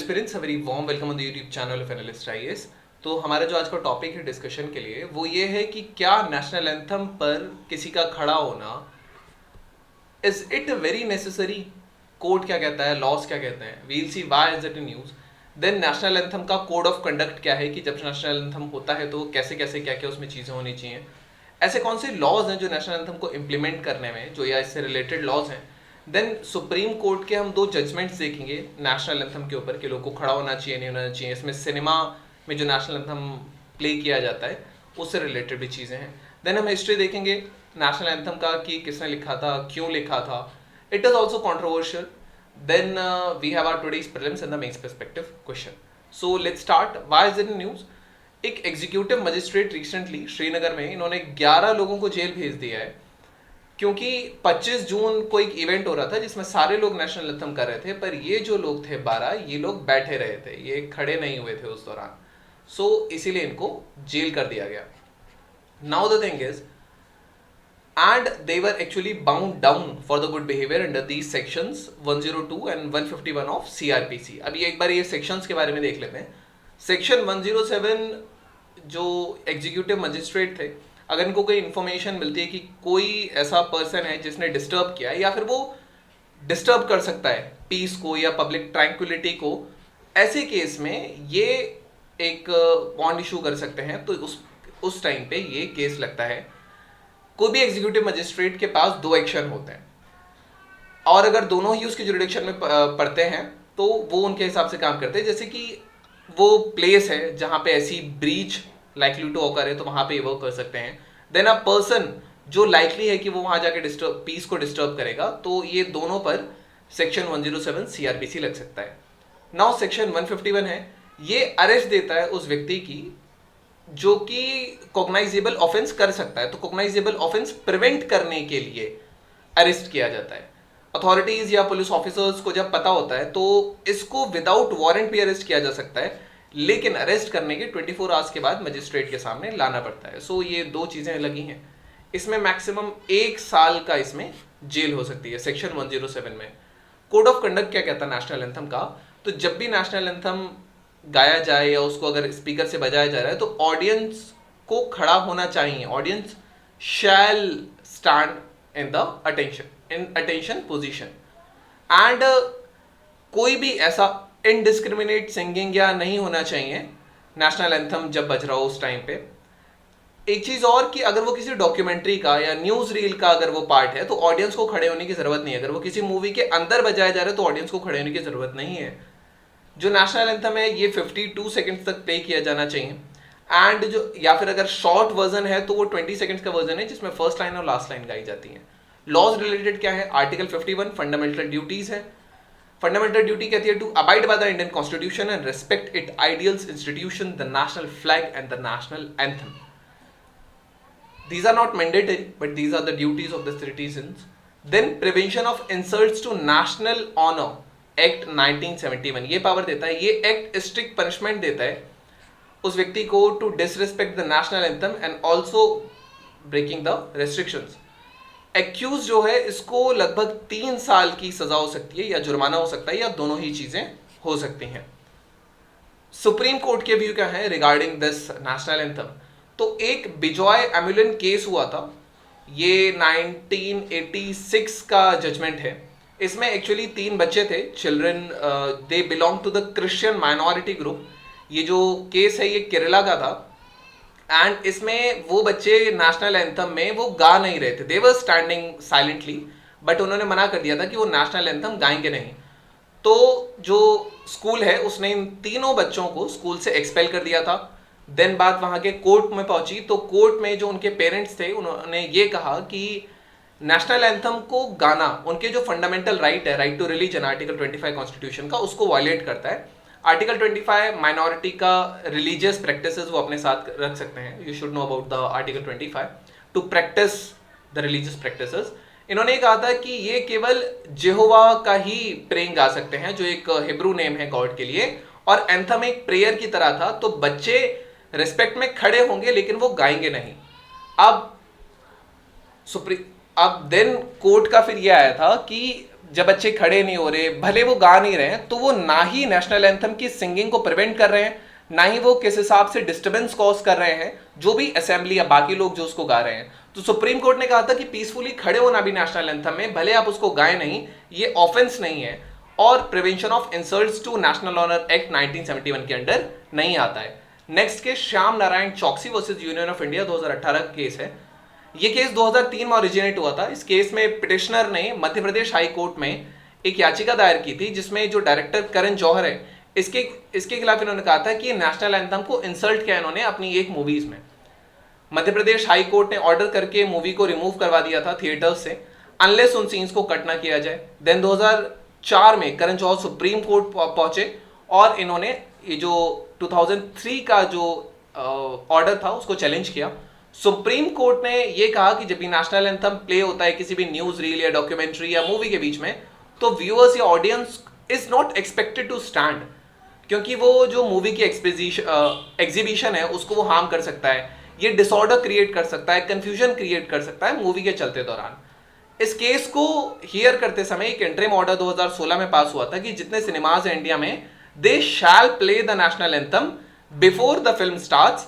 Aspirants, very warm welcome on the YouTube channel of analyst IAS. तो हमारा जो आज का टॉपिक है डिस्कशन के लिए वो ये है कि क्या नेशनल एंथम पर किसी का खड़ा होना is it very necessary. Code क्या कहता है, लॉज क्या कहते हैं, we'll see why is it in use. Then national anthem का कोड ऑफ कंडक्ट क्या है कि जब नेशनल एंथम होता है तो कैसे कैसे क्या क्या उसमें चीज़ें होनी चाहिए। ऐसे कौन से लॉज हैं जो नेशनल एंथम को इम्प्लीमेंट करने में जो या इससे रिलेटेड लॉज हैं। देन सुप्रीम कोर्ट के हम दो जजमेंट्स देखेंगे नेशनल एंथम के ऊपर कि लोगों को खड़ा होना चाहिए नहीं होना चाहिए। इसमें सिनेमा में जो नेशनल एंथम प्ले किया जाता है उससे रिलेटेड भी चीज़ें हैं। देन हम हिस्ट्री देखेंगे नेशनल एंथम का कि किसने लिखा था, क्यों लिखा था। It is also controversial. Then we have our today's prelims and the mains perspective question. So let's start. Why is it in news? एक एग्जीक्यूटिव मजिस्ट्रेट रिसेंटली श्रीनगर में इन्होंने 11 लोगों को जेल भेज दिया है क्योंकि 25 जून को एक इवेंट हो रहा था जिसमें सारे लोग नेशनल एंथम कर रहे थे, पर ये जो लोग थे 12 ये लोग बैठे रहे थे, ये खड़े नहीं हुए थे उस दौरान। सो इसीलिए इनको जेल कर दिया गया। Now the thing is and they were actually bound down for the good behavior under these sections 102 and 151 of CRPC। अभी एक बार ये sections के बारे में देख लेते हैं। सेक्शन 107 जो एग्जीक्यूटिव मजिस्ट्रेट थे, अगर इनको कोई इन्फॉर्मेशन मिलती है कि कोई ऐसा पर्सन है जिसने डिस्टर्ब किया है या फिर वो डिस्टर्ब कर सकता है पीस को या पब्लिक ट्रैंक्विलिटी को, ऐसे केस में ये एक बॉन्ड इशू कर सकते हैं। तो उस टाइम पे ये केस लगता है। कोई भी एग्जीक्यूटिव मजिस्ट्रेट के पास दो एक्शन होते हैं और अगर दोनों ही उसके जुरिडिक्शन में पड़ते हैं तो वो उनके हिसाब से काम करते हैं। जैसे कि वो प्लेस है जहाँ पे ऐसी ब्रीच लाइकली टू ऑकर है तो वहाँ पे वर्क कर सकते हैं। देन अ पर्सन जो लाइकली है कि वो वहाँ जाके पीस को डिस्टर्ब करेगा, तो ये दोनों पर सेक्शन 107 सीआरपीसी लग सकता है। नाउ सेक्शन 151 है, ये अरेस्ट देता है उस व्यक्ति की जो कि कॉग्नाइजेबल ऑफेंस कर सकता है। तो कॉग्नाइजेबल ऑफेंस प्रिवेंट करने के लिए अरेस्ट किया जाता है। अथॉरिटीज या पुलिस ऑफिसर्स को जब पता होता है तो इसको विदाउट वारंट भी अरेस्ट किया जा सकता है, लेकिन अरेस्ट करने के 24 आवर्स के बाद मजिस्ट्रेट के सामने लाना पड़ता है। सो ये दो चीजें लगी हैं। इसमें मैक्सिमम 1 साल का इसमें जेल हो सकती है सेक्शन 107 में। कोड ऑफ कंडक्ट क्या कहता है नेशनल एंथम का, तो जब भी नेशनल एंथम गाया जाए या उसको अगर स्पीकर से बजाया जा रहा है तो ऑडियंस को खड़ा होना चाहिए। Audience shall stand in attention position and कोई भी ऐसा इनडिस्क्रिमिनेट सिंगिंग या नहीं होना चाहिए नेशनल एंथम जब बज रहा हो उस टाइम पे। एक चीज और कि अगर वो किसी डॉक्यूमेंट्री का या न्यूज रील का अगर वो पार्ट है तो ऑडियंस को खड़े होने की जरूरत नहीं है। अगर वो किसी मूवी के अंदर बजाया जा रहा है तो ऑडियंस को खड़े होने की जरूरत नहीं है। जो नेशनल एंथम है ये 52 सेकंड्स तक प्ले किया जाना चाहिए एंड जो या फिर अगर शॉर्ट वर्जन है तो वो 20 सेकंड्स का वर्जन है जिसमें फर्स्ट लाइन और लास्ट लाइन गाई जाती है। लॉज रिलेटेड क्या है, आर्टिकल 51 फंडामेंटल ड्यूटीज है। फंडामेंटल ड्यूटी कहती है to abide by the Indian constitution and respect it ideals institution the national flag and the national anthem. These are not mandatory but these are the duties of the citizens. Then prevention of insults to national honor act 1971 ये power देता है। ये act strict punishment देता है उस व्यक्ति को to disrespect the national anthem and also breaking the restrictions. Accused जो है इसको लगभग 3 साल की सजा हो सकती है या जुर्माना हो सकता है या दोनों ही चीजें हो सकती हैं। सुप्रीम कोर्ट के व्यू क्या है रिगार्डिंग दिस नेशनल एंथम, तो एक बिजॉय एम्बुलेन केस हुआ था, ये 1986 का जजमेंट है। इसमें एक्चुअली 3 बच्चे थे, children, they belong to the Christian minority group. ये जो केस है ये केरला का था एंड इसमें वो बच्चे नेशनल एंथम में वो गा नहीं रहे थे, दे वर स्टैंडिंग साइलेंटली, बट उन्होंने मना कर दिया था कि वो नेशनल एंथम गाएंगे नहीं। तो जो स्कूल है उसने इन तीनों बच्चों को स्कूल से एक्सपेल कर दिया था। देन बात वहाँ के कोर्ट में पहुंची तो कोर्ट में जो उनके पेरेंट्स थे उन्होंने ये कहा कि नेशनल एंथम को गाना उनके जो फंडामेंटल राइट है, right to religion, article 25 constitution का, उसको वायलेट करता है। आर्टिकल 25 माइनॉरिटी का रिलीजियस प्रैक्टिसेस वो अपने साथ रख सकते हैं। You should know about the article 25 to practice the religious practices. इन्होंने कहा था कि ये केवल जेहोवा का ही प्रेइंग गा सकते हैं, जो एक हिब्रू नेम है गॉड के लिए, और एंथम एक प्रेयर की तरह था, तो बच्चे रिस्पेक्ट में खड़े होंगे लेकिन वो गाएंगे नहीं। अब देन कोर्ट का फिर ये आया था कि जब बच्चे खड़े नहीं हो रहे, भले वो गा नहीं रहे हैं, तो वो ना ही नेशनल एंथम की सिंगिंग को प्रिवेंट कर रहे हैं, ना ही वो किस हिसाब से डिस्टर्बेंस कॉज कर रहे हैं जो भी असेंबली या बाकी लोग जो उसको गा रहे हैं। तो सुप्रीम कोर्ट ने कहा था कि पीसफुली खड़े होना भी नेशनल एंथम में, भले आप उसको गाएं नहीं, ये ऑफेंस नहीं है और prevention of insults to national honour act 1971 के अंडर नहीं आता है। नेक्स्ट केस श्याम नारायण चौकसी वर्सेस यूनियन ऑफ इंडिया 2018 का केस है। ये केस 2003 में ओरिजिनेट हुआ था। इस केस में पिटिशनर ने मध्य प्रदेश हाई कोर्ट में एक याचिका दायर की थी, जिसमें जो डायरेक्टर करण जौहर है, इसके खिलाफ इन्होंने कहा था कि नेशनल एंथम को इंसल्ट किया इन्होंने अपनी एक मूवीज में। मध्य प्रदेश हाई कोर्ट ने ऑर्डर करके मूवी को रिमूव करवा दिया था थिएटर्स से, अनलेस उन सीन्स को कट ना किया जाए। देन 2004 में करण जौहर सुप्रीम कोर्ट पहुंचे और इन्होंने ये जो 2003 का जो ऑर्डर था उसको चैलेंज किया। सुप्रीम कोर्ट ने ये कहा कि जब भी नेशनल एंथम प्ले होता है किसी भी न्यूज रील या डॉक्यूमेंट्री या मूवी के बीच में, तो व्यूअर्स या audience is not expected to stand, क्योंकि वो जो मूवी की एग्जीबिशन है उसको वो हार्म कर सकता है, ये डिसऑर्डर क्रिएट कर सकता है, कंफ्यूजन क्रिएट कर सकता है मूवी के चलते दौरान। इस केस को हियर करते समय एक इंटरिम ऑर्डर 2016 में पास हुआ था कि जितने सिनेमाज हैं इंडिया में, they shall play the national anthem before the film starts,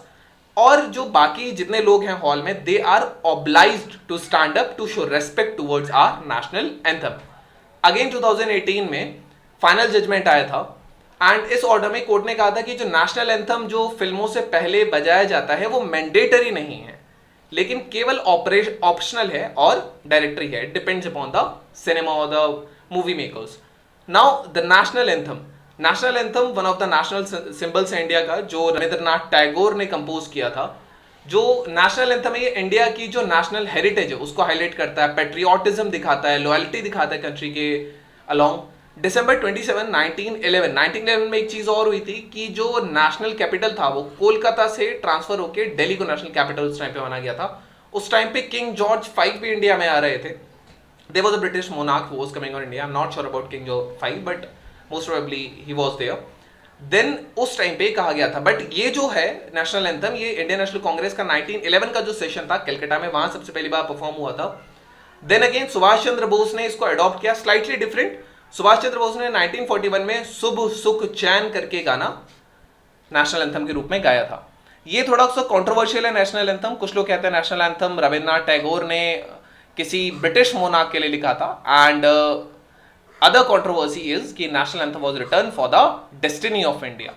और जो बाकी जितने लोग हैं हॉल में, they are obliged to stand up to show respect towards our national anthem. Again 2018 में फाइनल जजमेंट आया था एंड इस ऑर्डर में कोर्ट ने कहा था कि जो नेशनल एंथम जो फिल्मों से पहले बजाया जाता है वो मैंडेटरी नहीं है, लेकिन केवल ऑप्शनल है और डायरेक्टरी है, डिपेंड्स अपॉन द सिनेमा और the movie makers. Now the national anthem, one of the national symbols है इंडिया का, जो रविंद्रनाथ टैगोर ने कंपोज किया था। जो नेशनल एंथम है ये इंडिया की जो नेशनल हेरिटेज है उसको हाईलाइट करता है, पेट्रियोटिज्म दिखाता है, लॉयल्टी दिखाता है कंट्री के अलोंग। दिसंबर 27, 1911 में एक चीज और हुई थी कि जो नेशनल कैपिटल था वो कोलकाता से ट्रांसफर होकर दिल्ली को नेशनल कैपिटल उस टाइम पे माना गया था। उस टाइम पे किंग जॉर्ज 5 भी इंडिया में आ रहे थे। There was a British monarch who was coming on India. I'm not sure about King George V, but most probably he was there. Then उस टाइम पे कहा गया था, बट ये जो है नेशनल एंथम, ये इंडियन नेशनल कांग्रेस का 1911 का जो सेशन था कलकत्ता में, वहां सबसे पहली बार परफॉर्म हुआ था। देन अगेन सुभाष चंद्र बोस ने इसको अडॉप्ट किया, स्लाइटली डिफरेंट। सुभाष चंद्र बोस ने 1941 में शुभ सुख चैन करके गाना नेशनल एंथम के रूप में गाया था। ये थोड़ा सा कॉन्ट्रोवर्शियल है नेशनल एंथम। कुछ लोग कहते हैं नेशनल एंथम रविन्द्रनाथ टैगोर ने किसी ब्रिटिश मोनार्क के लिए लिखा था, एंड अदर कंट्रोवर्सी इज कि national anthem was written for the destiny of India.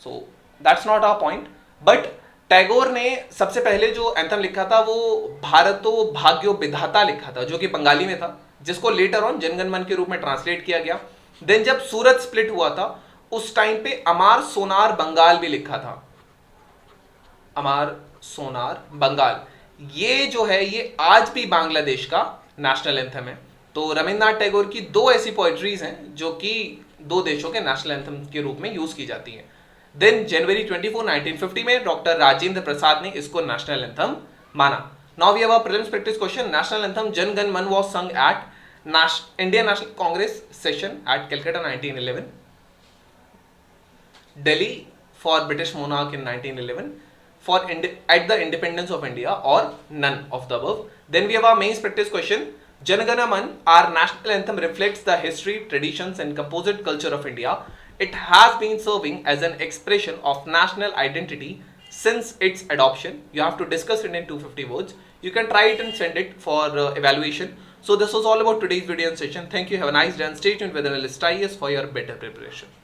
So that's not our point, but Tagore ने सबसे पहले जो एंथम लिखा था वो भारतो भाग्यो विधाता लिखा था, जो कि बंगाली में था, जिसको लेटर ऑन जनगण मन के रूप में ट्रांसलेट किया गया। देन जब सूरत स्प्लिट हुआ था उस टाइम पे अमार सोनार बंगाल भी लिखा था, अमार सोनार बंगाल। ये जो है ये आज भी बांग्लादेश का नेशनल एंथम है। तो रविन्द्रनाथ टैगोर की दो ऐसी पोएट्रीज हैं जो कि दो देशों के नेशनल एंथम के रूप में यूज की जाती हैं। देन जनवरी 24, 1950 में डॉक्टर राजेंद्र प्रसाद ने इसको नेशनल एंथम माना। Now we have a prelims practice question. National anthem Jana Gana Mana was sung at Indian National Congress session at Calcutta 1911, Delhi for British monarch in 1911, for at the independence of India, or none of the above. Then we have our main practice question. Jana Gana Man, our national anthem, reflects the history, traditions and composite culture of India. It has been serving as an expression of national identity since its adoption. You have to discuss it in 250 words. You can try it and send it for evaluation. So this was all about today's video and session. Thank you. Have a nice day and stay tuned with Analyst IAS for your better preparation.